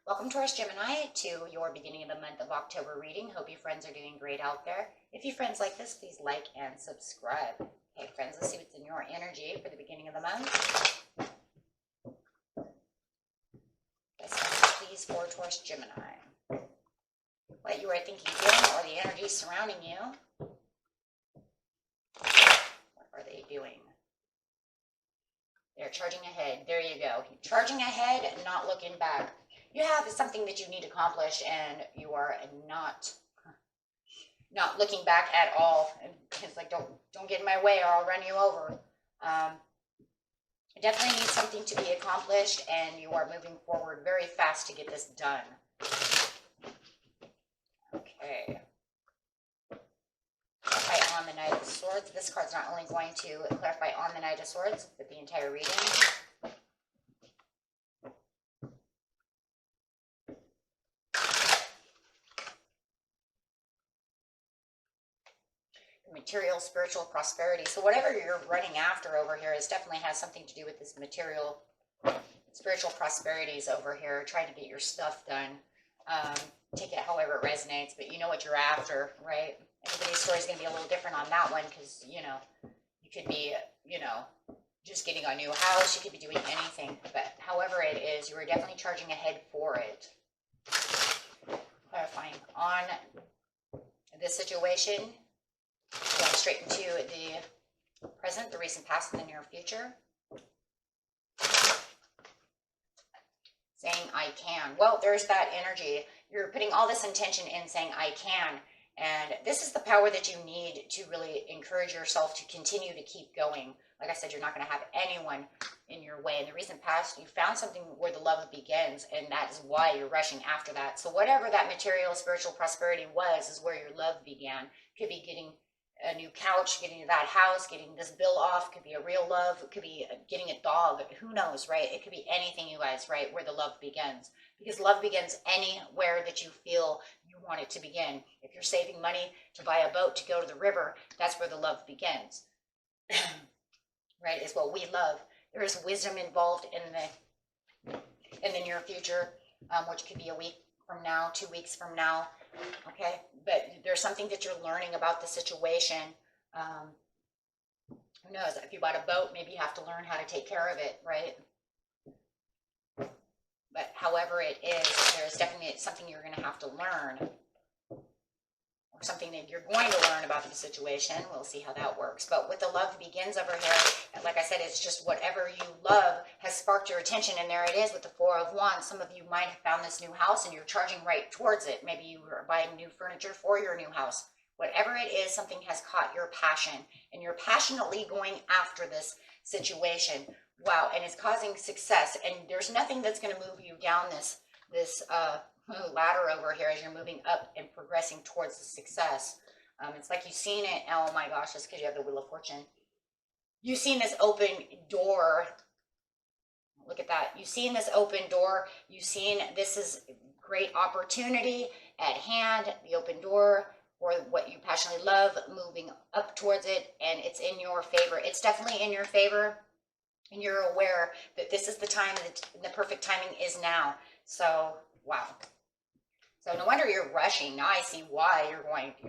Welcome, Taurus Gemini, to your beginning of the month of October reading. Hope you friends are doing great out there. If you friends like this, please like and subscribe. Okay, friends, let's see what's in your energy for the beginning of the month. Please, for Taurus Gemini. What you are thinking, feeling, or the energy surrounding you. What are they doing? They're charging ahead. There you go. Charging ahead, not looking back. You have something that you need accomplished, and you are not looking back at all. It's like, don't get in my way, or I'll run you over. Definitely need something to be accomplished, and you are moving forward very fast to get this done. Okay. Clarify on the Knight of Swords. This card's not only going to clarify on the Knight of Swords, but the entire reading. Material, spiritual prosperity. So whatever you're running after over here is definitely has something to do with this material, spiritual prosperities over here, trying to get your stuff done. Take it however it resonates, but you know what you're after, right? Everybody's story is going to be a little different on that one, because, you could be, just getting a new house. You could be doing anything, but however it is, you are definitely charging ahead for it. Clarifying on this situation, going straight into the present, the recent past, and the near future. Saying, I can. Well, there's that energy. You're putting all this intention in saying, I can. And this is the power that you need to really encourage yourself to continue to keep going. Like I said, you're not going to have anyone in your way. In the recent past, you found something where the love begins, and that is why you're rushing after that. So whatever that material, spiritual prosperity was, is where your love began. Could be getting a new couch, getting that house, getting this bill off. Could be a real love. It could be getting a dog. Who knows, right? It could be anything, you guys, right? Where the love begins. Because love begins anywhere that you feel you want it to begin. If you're saving money to buy a boat to go to the river, that's where the love begins. Right? Is what we love. There is wisdom involved in the near future, which could be a week from now, 2 weeks from now. Okay, but there's something that you're learning about the situation. Who knows? If you bought a boat, maybe you have to learn how to take care of it, right? But however it is, there's definitely something you're going to have to learn, or something that you're going to learn about the situation. We'll see how that works. But with the love begins over here, like I said, it's just whatever you love has sparked your attention, and there it is with the Four of Wands. Some of you might have found this new house, and you're charging right towards it. Maybe you were buying new furniture for your new house. Whatever it is, something has caught your passion, and you're passionately going after this situation. Wow, and it's causing success, and there's nothing that's going to move you down this ladder over here as you're moving up and progressing towards the success. It's like you've seen it. Oh my gosh, that's because you have the Wheel of Fortune. You've seen this open door. Look at that. You've seen this open door. You've seen this is great opportunity at hand, the open door, or what you passionately love, moving up towards it, and it's in your favor. It's definitely in your favor. And you're aware that this is the time, that the perfect timing is now. So, wow. So no wonder you're rushing. Now I see why you're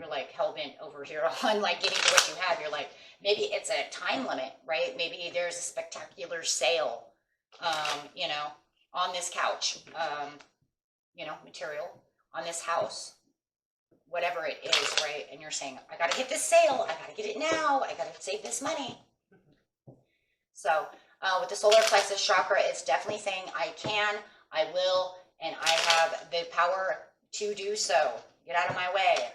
like hell-bent over here on like getting to what you have. You're like, maybe it's a time limit, right? Maybe there's a spectacular sale, on this couch, material, on this house, whatever it is, right? And you're saying, I got to hit this sale. I got to get it now. I got to save this money. So, with the solar plexus chakra, it's definitely saying, I can, I will, and I have the power to do so. Get out of my way.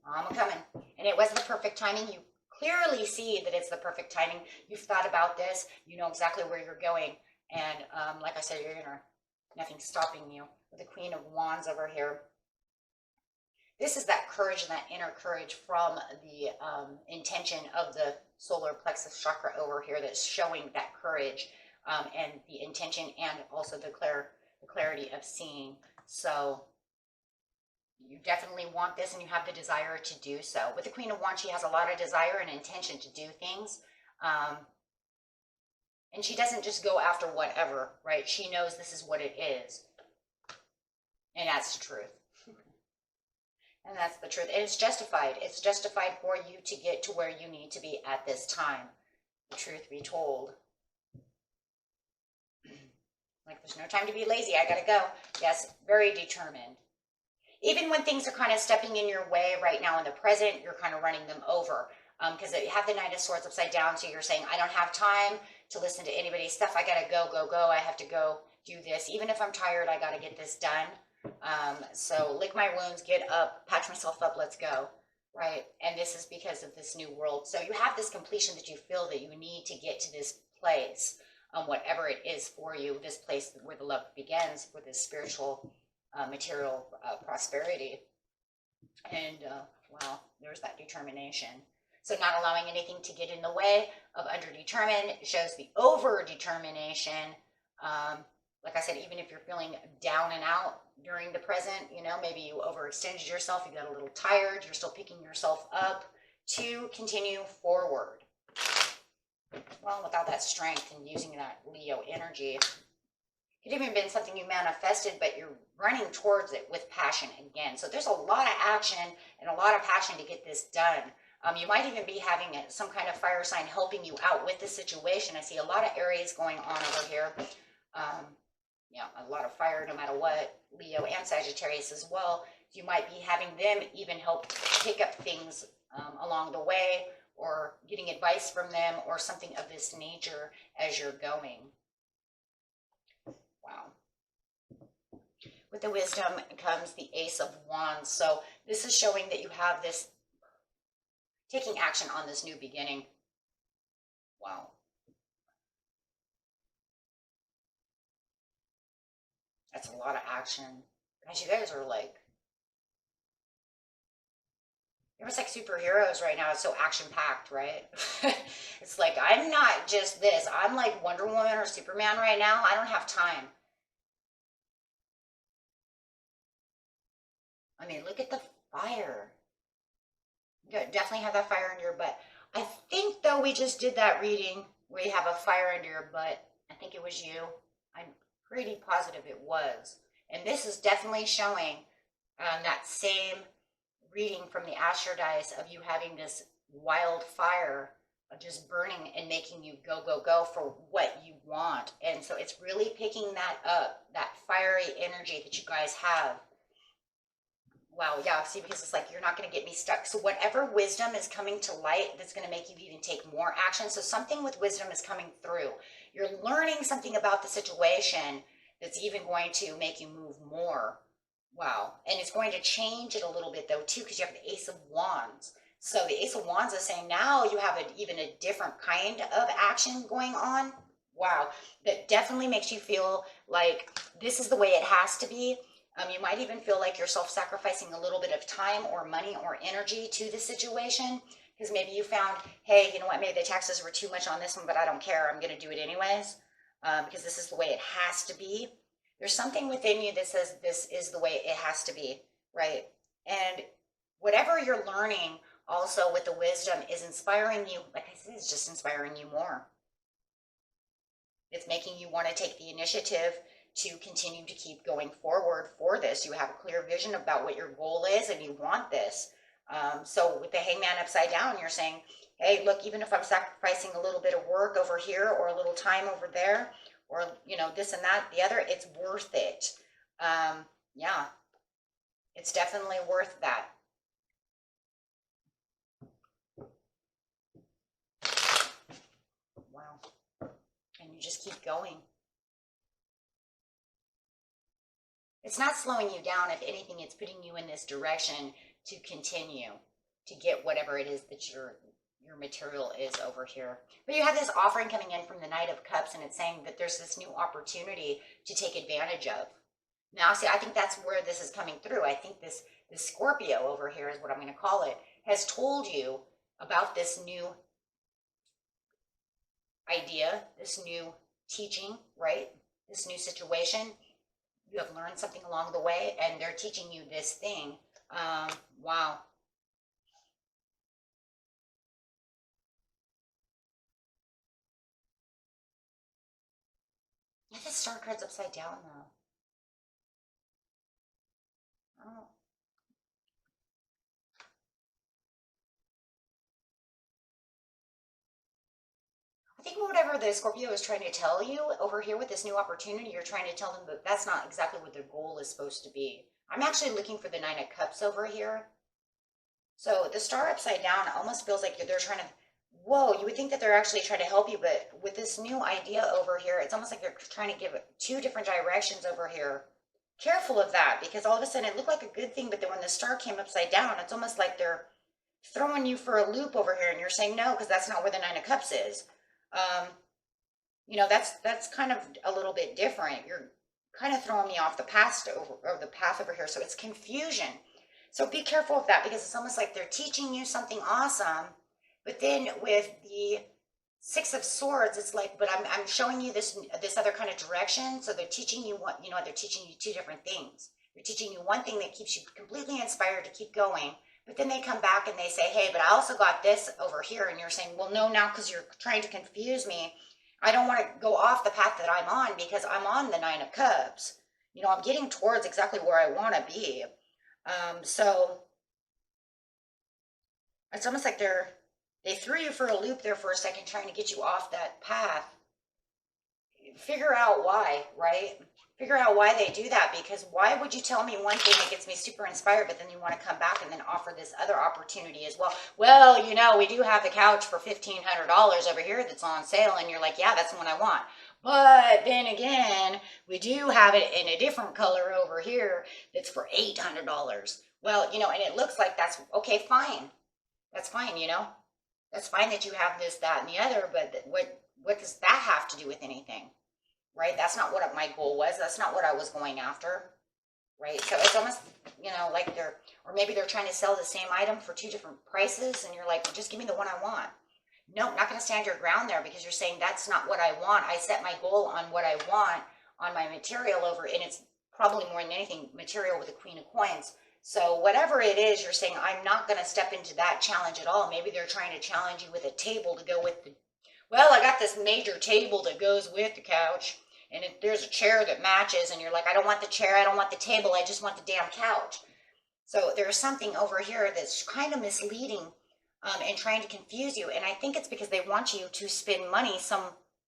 I'm coming. And it was the perfect timing. You clearly see that it's the perfect timing. You've thought about this. You know exactly where you're going. And like I said, nothing's stopping you. With the Queen of Wands over here. This is that courage and that inner courage from the intention of the solar plexus chakra over here that's showing that courage and the intention, and also the clarity of seeing. So you definitely want this, and you have the desire to do so. With the Queen of Wands, she has a lot of desire and intention to do things. And she doesn't just go after whatever, right? She knows this is what it is. And that's the truth. And that's the truth. And it's justified. It's justified for you to get to where you need to be at this time. The truth be told. Like, there's no time to be lazy. I gotta go. Yes, very determined. Even when things are kind of stepping in your way right now in the present, you're kind of running them over. Because you have the Knight of Swords upside down, so you're saying, I don't have time to listen to anybody's stuff. I gotta go, go, go. I have to go do this. Even if I'm tired, I gotta get this done. So lick my wounds, get up, patch myself up, let's go. Right? And this is because of this new world. So you have this completion that you feel that you need to get to this place. Whatever it is for you, this place where the love begins, with this spiritual, material prosperity. And wow, there's that determination. So not allowing anything to get in the way of underdetermined shows the over-determination. Like I said, even if you're feeling down and out during the present, you know, maybe you overextended yourself, you got a little tired, you're still picking yourself up to continue forward. Well, without that strength and using that Leo energy, it could even have been something you manifested, but you're running towards it with passion again. So there's a lot of action and a lot of passion to get this done. You might even be having some kind of fire sign helping you out with the situation. I see a lot of Aries going on over here. Yeah, a lot of fire no matter what. Leo and Sagittarius as well. You might be having them even help pick up things along the way, or getting advice from them, or something of this nature as you're going. Wow. With the wisdom comes the Ace of Wands. So this is showing that you have this taking action on this new beginning. Wow. That's a lot of action. Guys, you guys are like, it was like superheroes right now. It's so action-packed, right? It's like, I'm not just this. I'm like Wonder Woman or Superman right now. I don't have time. I mean, look at the fire. You definitely have that fire under your butt. I think, though, we just did that reading where you have a fire under your butt. I think it was you. I'm pretty positive it was. And this is definitely showing that same reading from the Astro dice of you having this wild fire of just burning and making you go, go, go for what you want. And so it's really picking that up, that fiery energy that you guys have. Wow, yeah, see, because it's like, you're not going to get me stuck. So whatever wisdom is coming to light, that's going to make you even take more action. So something with wisdom is coming through. You're learning something about the situation that's even going to make you move more. Wow. And it's going to change it a little bit, though, too, because you have the Ace of Wands. So the Ace of Wands is saying now you have even a different kind of action going on. Wow. That definitely makes you feel like this is the way it has to be. You might even feel like you're self-sacrificing a little bit of time or money or energy to the situation, because maybe you found, hey, you know what, maybe the taxes were too much on this one, but I don't care. I'm going to do it anyways, because this is the way it has to be. There's something within you that says this is the way it has to be, right? And whatever you're learning also with the wisdom is inspiring you. Like I said, it's just inspiring you more. It's making you want to take the initiative to continue to keep going forward for this. You have a clear vision about what your goal is and you want this. So with the Hangman upside down, you're saying, hey, look, even if I'm sacrificing a little bit of work over here or a little time over there, or, you know, this and that, the other, it's worth it. Yeah, it's definitely worth that. Wow. And you just keep going. It's not slowing you down. If anything, it's putting you in this direction to continue to get whatever it is that your material is over here. But you have this offering coming in from the Knight of Cups, and it's saying that there's this new opportunity to take advantage of. Now, see, I think that's where this is coming through. I think this Scorpio over here is what I'm going to call it, has told you about this new idea, this new teaching, right? This new situation. You have learned something along the way, and they're teaching you this thing. Wow. Yeah, the star card's upside down, though. Oh. I think whatever the Scorpio is trying to tell you over here with this new opportunity, you're trying to tell them that that's not exactly what their goal is supposed to be. I'm actually looking for the Nine of Cups over here. So the star upside down almost feels like they're trying to, whoa, you would think that they're actually trying to help you, but with this new idea over here, it's almost like they're trying to give it two different directions over here. Careful of that, because all of a sudden it looked like a good thing, but then when the star came upside down, it's almost like they're throwing you for a loop over here, and you're saying no, because that's not where the Nine of Cups is. You know, that's kind of a little bit different. You're kind of throwing me off the past over, or the path over here, so it's confusion. So be careful of that, because it's almost like they're teaching you something awesome, but then with the Six of Swords, it's like, but I'm showing you this other kind of direction. So they're teaching you what, you know, they're teaching you two different things. They're teaching you one thing that keeps you completely inspired to keep going, but then they come back and they say, hey, but I also got this over here, and you're saying, well, no, now because you're trying to confuse me, I don't want to go off the path that I'm on, because I'm on the Nine of Cups. You know, I'm getting towards exactly where I want to be. So it's almost like they threw you for a loop there for a second, trying to get you off that path. Figure out why, right? Figure out why they do that, because why would you tell me one thing that gets me super inspired, but then you want to come back and then offer this other opportunity as well? Well, you know, we do have the couch for $1,500 over here that's on sale, and you're like, yeah, that's the one I want. But then again, we do have it in a different color over here that's for $800. Well, you know, and it looks like that's okay, fine. That's fine, you know. That's fine that you have this, that, and the other, but what does that have to do with anything? Right? That's not what my goal was. That's not what I was going after. Right? So it's almost, you know, like or maybe they're trying to sell the same item for two different prices, and you're like, well, just give me the one I want. Nope, not going to stand your ground there, because you're saying that's not what I want. I set my goal on what I want on my material over, and it's probably more than anything material with the Queen of Coins. So whatever it is, you're saying, I'm not going to step into that challenge at all. Maybe they're trying to challenge you with a table to go with the, well, I got this major table that goes with the couch, and there's a chair that matches, and you're like, I don't want the chair, I don't want the table, I just want the damn couch. So there's something over here that's kind of misleading and trying to confuse you. And I think it's because they want you to spend money, some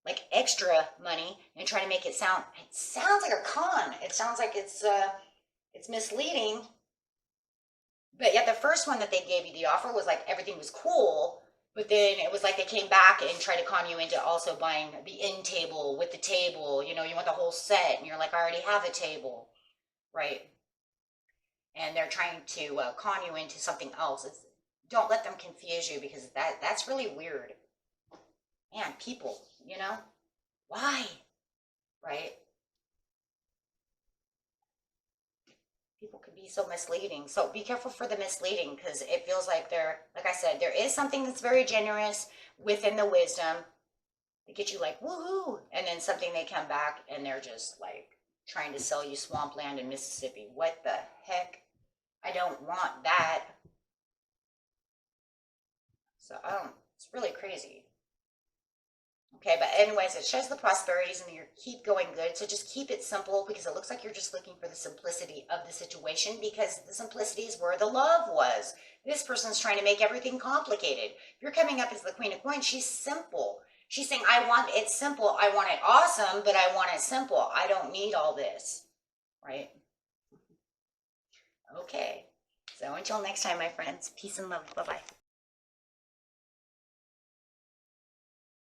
like extra money, and try to make it sounds like a con. It sounds like it's misleading. But yet the first one that they gave you the offer was like everything was cool, but then it was like they came back and tried to con you into also buying the end table with the table. You know, you want the whole set, and you're like, I already have a table, right? And they're trying to con you into something else. Don't let them confuse you, because that's really weird. Man, people, you know, why, right? People could be so misleading. So be careful for the misleading, because it feels like like I said, there is something that's very generous within the wisdom to get you like, woohoo. And then something they come back and they're just like trying to sell you swampland in Mississippi. What the heck? I don't want that. So it's really crazy. Okay, but anyways, it shows the prosperities and you keep going good. So just keep it simple, because it looks like you're just looking for the simplicity of the situation, because the simplicity is where the love was. This person's trying to make everything complicated. If you're coming up as the Queen of Coins, she's simple. She's saying, I want it simple. I want it awesome, but I want it simple. I don't need all this, right? Okay, so until next time, my friends, peace and love. Bye-bye.